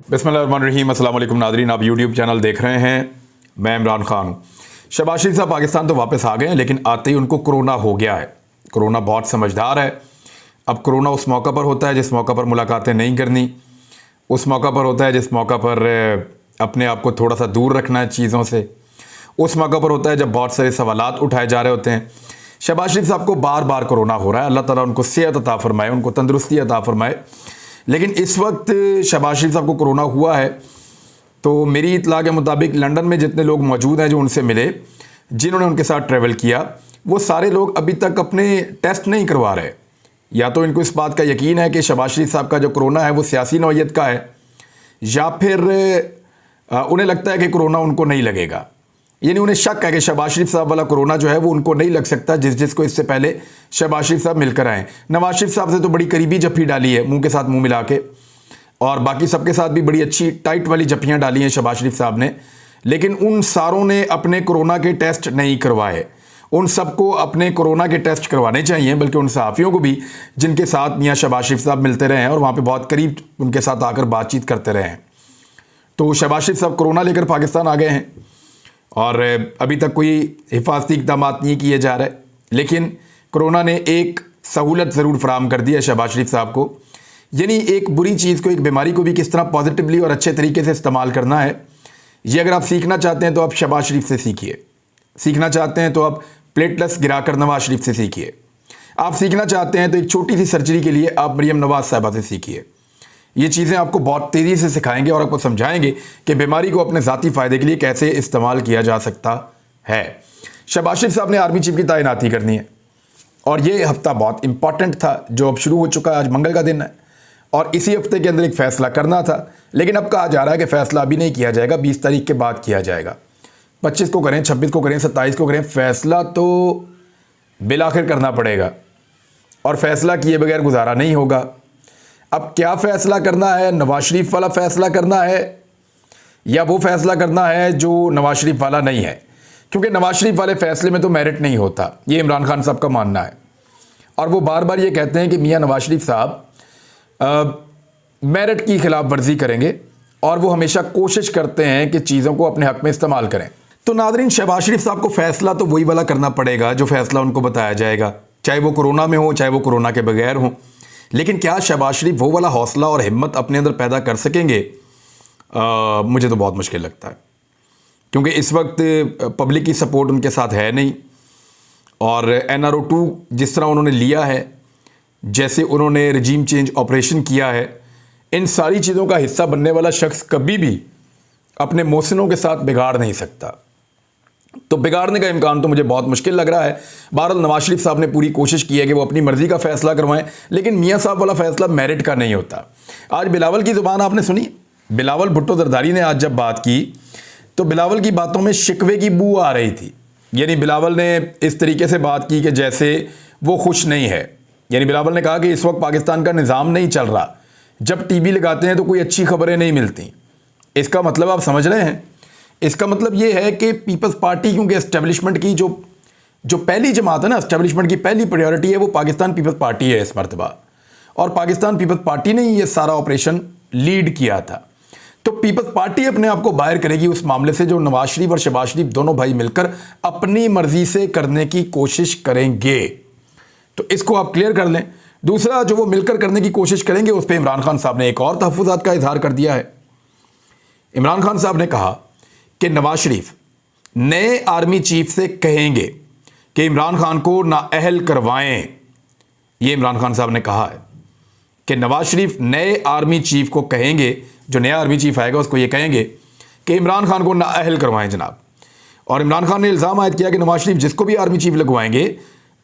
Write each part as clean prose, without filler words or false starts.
बिस्मिल्लाहिर्रहमानिर्रहीम। अस्सलाम वालेकुम नादरीन, आप यूट्यूब चैनल देख रहे हैं। मैं इमरान खान हूँ। शहबाज शरीफ साहब पाकिस्तान तो वापस आ गए हैं, लेकिन आते ही उनको कोरोना हो गया है। कोरोना बहुत समझदार है। अब कोरोना उस मौका पर होता है जिस मौका पर मुलाकातें नहीं करनी, उस मौका पर होता है जिस मौका पर अपने आप को थोड़ा सा दूर रखना है चीज़ों से, उस मौका पर होता है जब बहुत सारे सवालात उठाए जा रहे होते हैं। शहबाज शरीफ साहब को बार बार कोरोना हो रहा है। अल्लाह ताला उनको सेहत अता फरमाए, उनको तंदुरुस्ती अता फरमाए। लेकिन इस वक्त शहबाज शरीफ साहब को कोरोना हुआ है, तो मेरी इतला के मुताबिक लंदन में जितने लोग मौजूद हैं जो उनसे मिले, जिन्होंने उनके साथ ट्रैवल किया, वो सारे लोग अभी तक अपने टेस्ट नहीं करवा रहे। या तो इनको इस बात का यकीन है कि शहबाज शरीफ साहब का जो कोरोना है वो सियासी नौयत का है, या फिर उन्हें लगता है कि कोरोना उनको नहीं लगेगा। यानी उन्हें शक है कि शहबाज शरीफ साहब वाला कोरोना जो है वो उनको नहीं लग सकता, जिसको इससे पहले शहबाज शरीफ साहब मिलकर आए। नवाज शरीफ साहब से तो बड़ी करीबी जफ्फी डाली है, मुंह के साथ मुंह मिला के, और बाकी सबके साथ भी बड़ी अच्छी टाइट वाली जफ्फियाँ डाली हैं शहबाज शरीफ साहब ने। लेकिन उन सारों ने अपने कोरोना के टेस्ट नहीं करवाए। उन सबको अपने कोरोना के टेस्ट करवाने चाहिए, बल्कि उन सहाफ़ियों को भी जिनके साथ मियाँ शहबाज शरीफ साहब मिलते रहे हैं और वहाँ पर बहुत करीब उनके साथ आकर बातचीत करते रहे हैं। तो शहबाज शरीफ साहब कोरोना लेकर पाकिस्तान आ गए हैं और अभी तक कोई हिफाजती इक़दाम नहीं किए जा रहे। लेकिन कोरोना ने एक सहूलत ज़रूर फराहम कर दी है शहबाज शरीफ साहब को। यानी एक बुरी चीज़ को, एक बीमारी को भी किस तरह पॉजिटिवली और अच्छे तरीके से इस्तेमाल करना है, ये अगर आप सीखना चाहते हैं तो आप शहबाज शरीफ से सीखिए। सीखना चाहते हैं तो आप प्लेटलेट्स गिराकर नवाज शरीफ से सीखिए। आप सीखना चाहते हैं तो एक छोटी सी सर्जरी के लिए आप मरियम नवाज साहबा से सीखिए। ये चीज़ें आपको बहुत तेज़ी से सिखाएंगे और आपको समझाएंगे कि बीमारी को अपने ज़ाती फ़ायदे के लिए कैसे इस्तेमाल किया जा सकता है। शहबाज शरीफ साहब ने आर्मी चीफ की तैनाती करनी है और ये हफ्ता बहुत इंपॉर्टेंट था जो अब शुरू हो चुका है। आज मंगल का दिन है और इसी हफ्ते के अंदर एक फ़ैसला करना था, लेकिन अब कहा जा रहा है कि फ़ैसला अभी नहीं किया जाएगा, 20 तारीख के बाद किया जाएगा। 25 को करें, 26 को करें, 27 को करें, फ़ैसला तो बिलाखिर करना पड़ेगा और फ़ैसला किए बगैर गुजारा नहीं होगा। अब क्या फ़ैसला करना है? नवाज शरीफ वाला फ़ैसला करना है या वो फ़ैसला करना है जो नवाज शरीफ वाला नहीं है? क्योंकि नवाज शरीफ वाले फ़ैसले में तो मेरिट नहीं होता, ये इमरान खान साहब का मानना है। और वो बार बार ये कहते हैं कि मियाँ नवाज शरीफ साहब मेरिट की खिलाफ वर्जी करेंगे और वो हमेशा कोशिश करते हैं कि चीज़ों को अपने हक़ में इस्तेमाल करें। तो नादरीन, शहबाज शरीफ साहब को फ़ैसला तो वही वाला करना पड़ेगा जो फ़ैसला उनको बताया जाएगा, चाहे वो कोरोना में हो, चाहे वो कोरोना के बगैर हो। लेकिन क्या शहबाज शरीफ वो वाला हौसला और हिम्मत अपने अंदर पैदा कर सकेंगे? मुझे तो बहुत मुश्किल लगता है, क्योंकि इस वक्त पब्लिक की सपोर्ट उनके साथ है नहीं। और NRO 2 जिस तरह उन्होंने लिया है, जैसे उन्होंने रजीम चेंज ऑपरेशन किया है, इन सारी चीज़ों का हिस्सा बनने वाला शख्स कभी भी अपने मोहसिनों के साथ बिगाड़ नहीं सकता। तो बिगाड़ने का इम्कान तो मुझे बहुत मुश्किल लग रहा है। बहरहाल नवाज शरीफ साहब ने पूरी कोशिश की है कि वो अपनी मर्ज़ी का फ़ैसला करवाएं, लेकिन मियाँ साहब वाला फ़ैसला मेरिट का नहीं होता। आज बिलावल की ज़ुबान आपने सुनी? बिलावल भुट्टो जरदारी ने आज जब बात की तो बिलावल की बातों में शिकवे की बू आ रही थी। यानी बिलावल ने इस तरीके से बात की कि जैसे वो खुश नहीं है। यानी बिलावल ने कहा कि इस वक्त पाकिस्तान का निज़ाम नहीं चल रहा, जब TV लगाते हैं तो कोई अच्छी खबरें नहीं मिलती। इसका मतलब आप समझ रहे हैं? इसका मतलब ये है कि पीपल्स पार्टी, क्योंकि एस्टेब्लिशमेंट की जो पहली जमात है ना, एस्टेब्लिशमेंट की पहली प्रायोरिटी है वो पाकिस्तान पीपल्स पार्टी है इस मरतबा, और पाकिस्तान पीपल्स पार्टी ने ये सारा ऑपरेशन लीड किया था। तो पीपल्स पार्टी अपने आप को बाहर करेगी उस मामले से जो नवाज शरीफ और शहबाज शरीफ दोनों भाई मिलकर अपनी मर्जी से करने की कोशिश करेंगे। तो इसको आप क्लियर कर लें। दूसरा, जो वो मिलकर करने की कोशिश करेंगे उस पर इमरान खान साहब ने एक और तहफ़्फ़ुज़ात का इजहार कर दिया है। इमरान खान साहब ने कहा कि नवाज शरीफ नए आर्मी चीफ से कहेंगे कि इमरान खान को नाअहल करवाएं। ये इमरान खान साहब ने कहा है कि नवाज शरीफ नए आर्मी चीफ को कहेंगे, जो नया आर्मी चीफ आएगा उसको ये कहेंगे कि इमरान खान को नाअहल करवाएं जनाब। और इमरान खान ने इल्ज़ाम आयद किया कि नवाज शरीफ जिसको भी आर्मी चीफ लगवाएंगे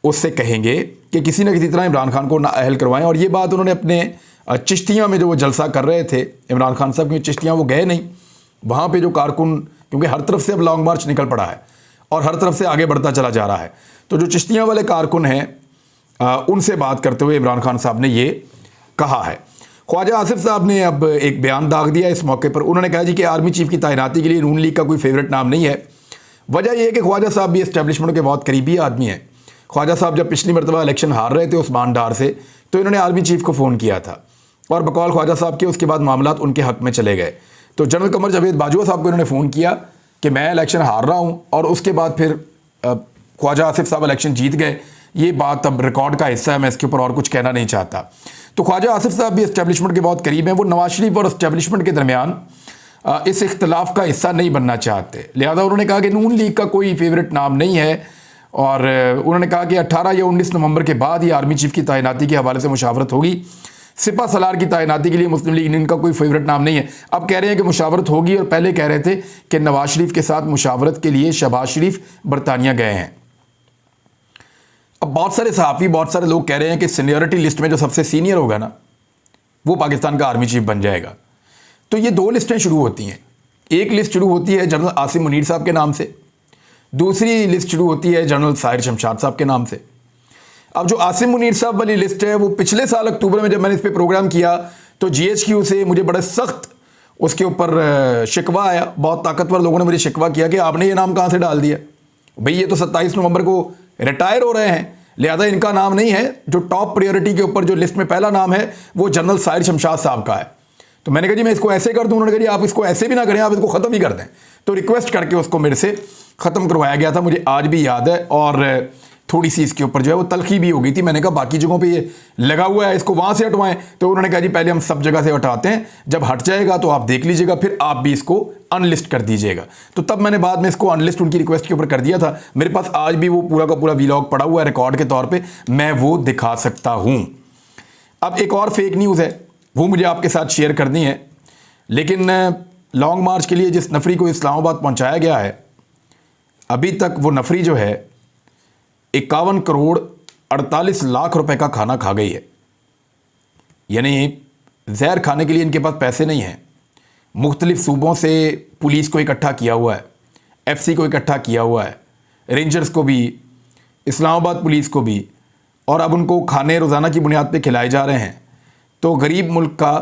उससे कहेंगे कि किसी न किसी तरह इमरान खान को नाअहल करवाएं। और ये बात उन्होंने अपने चिश्तियाँ में जो वो जलसा कर रहे थे इमरान खान साहब, क्योंकि चिश्तियाँ वो गए नहीं, वहाँ पे जो कारकुन, क्योंकि हर तरफ से अब लॉन्ग मार्च निकल पड़ा है और हर तरफ से आगे बढ़ता चला जा रहा है, तो जो चिश्तियाँ वाले कारकुन हैं उनसे बात करते हुए इमरान खान साहब ने ये कहा है। ख्वाजा आसिफ साहब ने अब एक बयान दाग दिया इस मौके पर। उन्होंने कहा जी कि आर्मी चीफ की तैनाती के लिए नून लीग का कोई फेवरेट नाम नहीं है। वजह यह है कि ख्वाजा साहब भी एस्टेब्लिशमेंट के बहुत करीबी आदमी हैं। ख्वाजा साहब जब पिछली मरतबा इलेक्शन हार रहे थे उस्मान डार से, तो इन्होंने आर्मी चीफ को फ़ोन किया था और बकौल ख्वाजा साहब के उसके बाद मामलात उनके हक में चले गए। तो जनरल कमर जावेद बाजवा साहब को इन्होंने फ़ोन किया कि मैं इलेक्शन हार रहा हूँ, और उसके बाद फिर ख्वाजा आसिफ साहब इलेक्शन जीत गए। ये बात अब रिकॉर्ड का हिस्सा है, मैं इसके ऊपर और कुछ कहना नहीं चाहता। तो ख्वाजा आसिफ साहब भी इस्टेब्लिशमेंट के बहुत करीब हैं, वो नवाज शरीफ और इस्टेब्लिशमेंट के दरमियान इस इख्तलाफ का हिस्सा नहीं बनना चाहते। लिहाजा उन्होंने कहा कि नून लीग का कोई फेवरेट नाम नहीं है, और उन्होंने कहा कि 18 या 19 नवंबर के बाद ही आर्मी चीफ की तैनाती के हवाले से मुशावरत होगी। सिपा सलार की तैनाती के लिए मुस्लिम लीग इनका कोई फेवरेट नाम नहीं है। अब कह रहे हैं कि मुशावरत होगी, और पहले कह रहे थे कि नवाज शरीफ के साथ मुशावरत के लिए शहबाज शरीफ बरतानिया गए हैं। अब बहुत सारे सहाफ़ी, बहुत सारे लोग कह रहे हैं कि सीनियरिटी लिस्ट में जो सबसे सीनियर होगा ना, वो पाकिस्तान का आर्मी चीफ बन जाएगा। तो ये दो लिस्टें शुरू होती हैं। एक लिस्ट शुरू होती है जनरल आसिम मुनीर साहब के नाम से, दूसरी लिस्ट शुरू होती है जनरल साहिर शमशाद साहब के नाम से। अब जो आसिम मुनीर साहब वाली लिस्ट है, वो पिछले साल अक्टूबर में जब मैंने इस पर प्रोग्राम किया तो GHQ से मुझे बड़ा सख्त उसके ऊपर शिकवा आया। बहुत ताकतवर लोगों ने मुझे शिकवा किया कि आपने ये नाम कहाँ से डाल दिया भाई, ये तो 27 नवंबर को रिटायर हो रहे हैं, लिहाजा इनका नाम नहीं है। जो टॉप प्रायोरिटी के ऊपर जो लिस्ट में पहला नाम है वो जनरल साहिर शमशाद साहब का है। तो मैंने कहा जी मैं इसको ऐसे कर दूं। उन्होंने कहा जी आप इसको ऐसे भी ना करें, आप इसको ख़त्म ही कर दें। तो रिक्वेस्ट करके उसको मेरे से ख़त्म करवाया गया था, मुझे आज भी याद है। और थोड़ी सी इसके ऊपर जो है वो तलखी भी हो गई थी। मैंने कहा बाकी जगहों पे ये लगा हुआ है, इसको वहाँ से हटवाएं। तो उन्होंने कहा जी पहले हम सब जगह से हटाते हैं, जब हट जाएगा तो आप देख लीजिएगा, फिर आप भी इसको अनलिस्ट कर दीजिएगा। तो तब मैंने बाद में इसको अनलिस्ट उनकी रिक्वेस्ट के ऊपर कर दिया था। मेरे पास आज भी वो पूरा का पूरा वीलॉग पड़ा हुआ है रिकॉर्ड के तौर पर, मैं वो दिखा सकता हूँ। अब एक और फेक न्यूज़ है, वो मुझे आपके साथ शेयर करनी है। लेकिन लॉन्ग मार्च के लिए जिस नफरी को इस्लामाबाद पहुँचाया गया है, अभी तक वो नफरी जो है 51 करोड़ 48 लाख रुपए का खाना खा गई है। यानी जहर खाने के लिए इनके पास पैसे नहीं हैं। मुख्तलिफ सूबों से पुलिस को इकट्ठा किया हुआ है, FC को इकट्ठा किया हुआ है, रेंजर्स को भी, इस्लामाबाद पुलिस को भी, और अब उनको खाने रोज़ाना की बुनियाद पे खिलाए जा रहे हैं। तो गरीब मुल्क का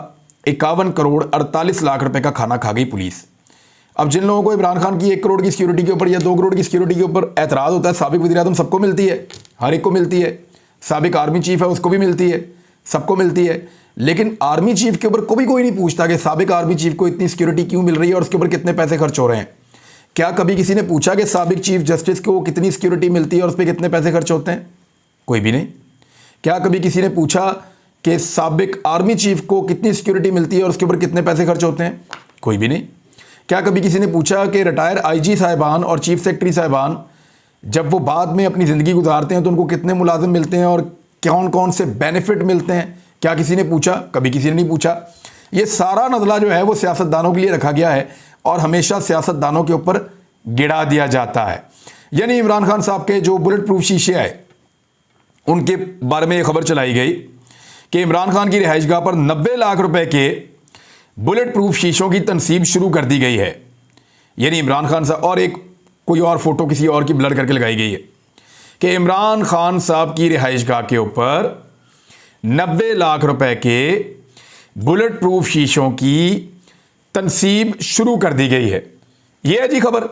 51 करोड़ 48 लाख रुपए का खाना खा गई पुलिस। अब जिन लोगों को इमरान खान की 1 करोड़ की सिक्योरिटी के ऊपर या 2 करोड़ की सिक्योरिटी के ऊपर एतराज़ होता है, साबिक वज़ीर-ए-आज़म सबको मिलती है, हर एक को मिलती है। साबिक आर्मी चीफ है उसको भी मिलती है, सबको मिलती है। लेकिन आर्मी चीफ के ऊपर कोई नहीं पूछता कि साबिक आर्मी चीफ को इतनी सिक्योरिटी क्यों मिल रही है और उसके ऊपर कितने पैसे खर्च हो रहे हैं। क्या कभी किसी ने पूछा कि साबिक चीफ जस्टिस को कितनी सिक्योरिटी मिलती है और उस पर कितने पैसे खर्च होते हैं? कोई भी नहीं। क्या कभी किसी ने पूछा कि साबिक आर्मी चीफ को कितनी सिक्योरिटी मिलती है और उसके ऊपर कितने पैसे खर्च होते हैं? कोई भी नहीं। क्या कभी किसी ने पूछा कि रिटायर IG साहिबान और चीफ सेक्रेटरी साहिबान जब वो बाद में अपनी ज़िंदगी गुजारते हैं तो उनको कितने मुलाजिम मिलते हैं और कौन कौन से बेनिफिट मिलते हैं? क्या किसी ने पूछा? कभी किसी ने नहीं पूछा। ये सारा नज़ला जो है वो सियासतदानों के लिए रखा गया है और हमेशा सियासतदानों के ऊपर गिरा दिया जाता है। यानी इमरान खान साहब के जो बुलेट प्रूफ शीशे आए उनके बारे में ये खबर चलाई गई कि इमरान खान की रिहाइशगाह पर 90 लाख रुपए के बुलेट प्रूफ शीशों की तनसीब शुरू कर दी गई है। यानी इमरान खान साहब, और एक कोई और फोटो किसी और की ब्लर करके लगाई गई है कि इमरान खान साहब की रिहाइशगाह के ऊपर 90 लाख रुपए के बुलेट प्रूफ शीशों की तनसीब शुरू कर दी गई है। यह है जी खबर,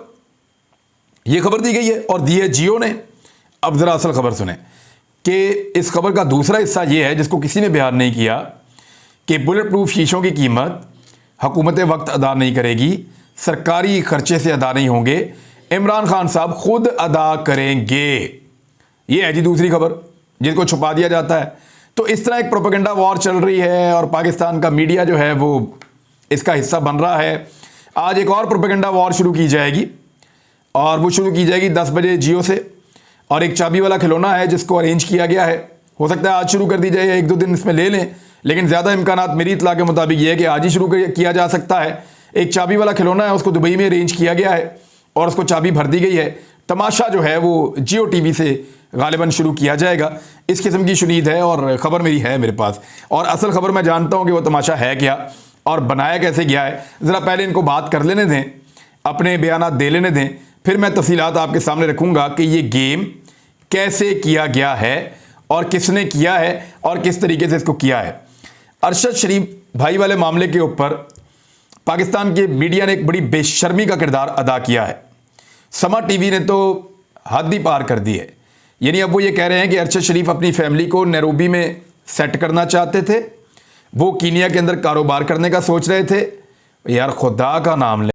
यह खबर दी गई है और दी है जियो ने। अब ज़रा असल खबर सुने कि इस खबर का दूसरा हिस्सा यह है जिसको किसी ने बयान नहीं किया कि बुलेट प्रूफ शीशों की कीमत हुकूमत वक्त अदा नहीं करेगी, सरकारी खर्चे से अदा नहीं होंगे, इमरान खान साहब खुद अदा करेंगे। ये है जी दूसरी खबर जिसको छुपा दिया जाता है। तो इस तरह एक प्रोपेगेंडा वॉर चल रही है और पाकिस्तान का मीडिया जो है वो इसका हिस्सा बन रहा है। आज एक और प्रोपेगेंडा वॉर शुरू की जाएगी और वो शुरू की जाएगी 10 बजे जियो से। और एक चाबी वाला खिलौना है जिसको अरेंज किया गया है, हो सकता है आज शुरू कर दी जाए या 1-2 दिन इसमें ले लें, लेकिन ज़्यादा इम्कानात मेरी इतला के मुताबिक ये है कि आज ही शुरू किया जा सकता है। एक चाबी वाला खिलौना है, उसको दुबई में अरेंज किया गया है और उसको चाबी भर दी गई है। तमाशा जो है वो जियो TV से गालिबन शुरू किया जाएगा। इस किस्म की शुनीद है और ख़बर मेरी है मेरे पास, और असल खबर मैं जानता हूँ कि वो तमाशा है क्या और बनाया कैसे गया है। ज़रा पहले इनको बात कर लेने दें, अपने बयानात दे लेने दें, फिर मैं तफसीलात आपके सामने रखूँगा कि ये गेम कैसे किया गया है और किसने किया है और किस तरीके से इसको किया है। अरशद शरीफ भाई वाले मामले के ऊपर पाकिस्तान के मीडिया ने एक बड़ी बेशर्मी का किरदार अदा किया है। समा TV ने तो हद ही पार कर दी है। यानी अब वो ये कह रहे हैं कि अरशद शरीफ अपनी फैमिली को नैरोबी में सेट करना चाहते थे वो कीनिया के अंदर कारोबार करने का सोच रहे थे। यार खुदा का नाम ले,